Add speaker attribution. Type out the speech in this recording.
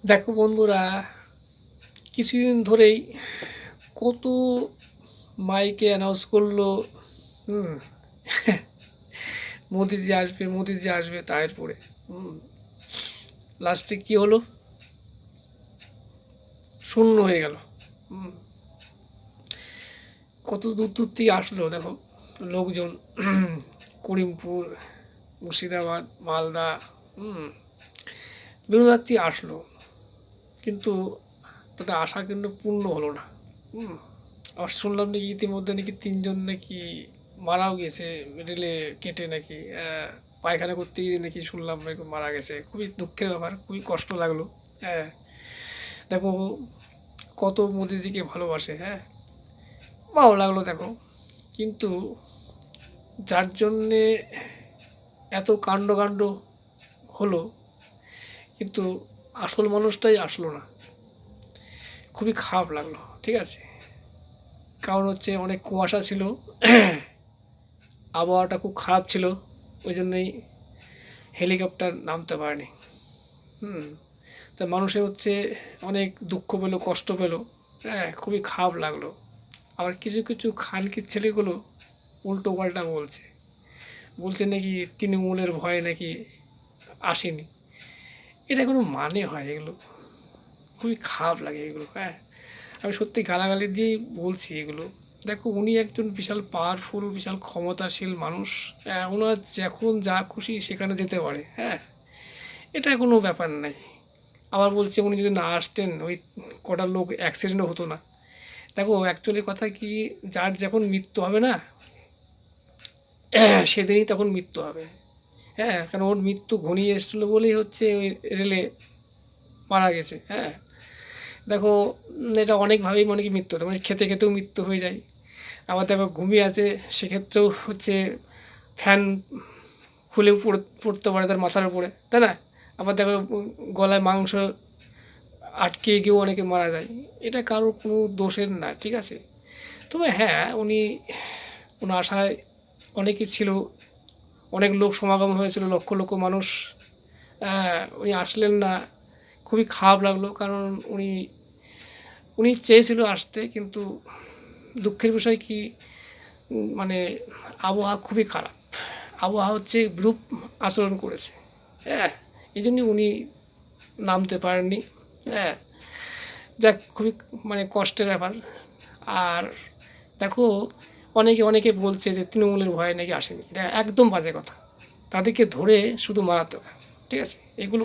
Speaker 1: দেখো বন্ধুরা, কিছুদিন ধরেই কত মাইকে অ্যানাউন্স করলো। হুম মোদিজি আসবে, মোদিজি আসবে তায়ের পরে। লাস্টে কি হলো? শূন্য হয়ে গেল। হুম কত দূর দূর থেকে আসলো দেখো লোকজন। করিমপুর, মুর্শিদাবাদ, মালদা, বিভিন্ন থেকে আসলো, কিন্তু তাদের আশা কিন্তু পূর্ণ হলো না। হুম আবার শুনলাম নাকি ইতিমধ্যে নাকি তিনজন নাকি মারাও গেছে, রেলে কেটে নাকি পায়খানা করতে গিয়ে নাকি শুনলাম এরকম মারা গেছে। খুবই দুঃখের ব্যাপার, খুবই কষ্ট লাগলো। হ্যাঁ, দেখো কত মোদিজিকে ভালোবাসে। হ্যাঁ, ভালো লাগলো দেখো, কিন্তু যার জন্যে এত কাণ্ড কাণ্ড হলো, কিন্তু আসল মানুষটাই আসলো না। খুবই খারাপ লাগলো, ঠিক আছে। কারণ হচ্ছে অনেক কুয়াশা ছিল, আবহাওয়াটা খুব খারাপ ছিল, ওই জন্যই হেলিকপ্টার নামতে পারেনি। হুম তা মানুষে হচ্ছে অনেক দুঃখ পেলো, কষ্ট পেলো। হ্যাঁ, খুবই খারাপ লাগলো। আবার কিছু কিছু খানকির ছেলেগুলো উল্টো পাল্টা বলছে, বলছে নাকি তৃণমূলের ভয়ে নাকি আসেনি। এটা কোনো মানে হয় এগুলো? খুবই খারাপ লাগে এগুলো। হ্যাঁ, আমি সত্যি গালাগালি দিয়েই বলছি এগুলো। দেখো, উনি একজন বিশাল পাওয়ারফুল, বিশাল ক্ষমতাশীল মানুষ। ওনার যখন যা খুশি সেখানে যেতে পারে। হ্যাঁ, এটা কোনো ব্যাপার নাই। আবার বলছে উনি যদি না আসতেন ওই কটা লোক অ্যাক্সিডেন্টও হতো না। দেখো, অ্যাকচুয়ালি কথা কি, যার যখন মৃত্যু হবে না, সেদিনই তখন মৃত্যু হবে। হ্যাঁ, কারণ ওর মৃত্যু ঘনিয়ে এসেছিলো বলেই হচ্ছে ওই রেলে মারা গেছে। হ্যাঁ, দেখো, এটা অনেকভাবেই মনে কি মৃত্যু হতো, মানে খেতে খেতেও মৃত্যু হয়ে যায়। আবার দেখো ঘুমিয়ে আছে, সেক্ষেত্রেও হচ্ছে ফ্যান খুলে পড়তে পারে তার মাথার উপরে, তাই না? আবার দেখো গলায় মাংস আটকে গিয়েও অনেকে মারা যায়। এটা কারোর কোনো দোষের না, ঠিক আছে। তবে হ্যাঁ, ওনার আশায় অনেকেই ছিল, অনেক লোক সমাগম হয়েছিল, লক্ষ লক্ষ মানুষ। উনি আসলেন না, খুবই খারাপ লাগলো। কারণ উনি উনি চেয়েছিল আসতে, কিন্তু দুঃখের বিষয় কি, মানে আবহাওয়া খুবই খারাপ। আবহাওয়া হচ্ছে গ্রুপ আচরণ করেছে। হ্যাঁ, এই জন্যই উনি নামতে পারেননি। হ্যাঁ, যাক, খুবই মানে কষ্টের ব্যাপার। আর দেখো, অনেকে অনেকে বলছে যে তৃণমূলের ভয়ে নাকি আসেনি। এটা একদম বাজে কথা। তাদেরকে ধরে শুধু মারাত্মক, ঠিক আছে, এগুলো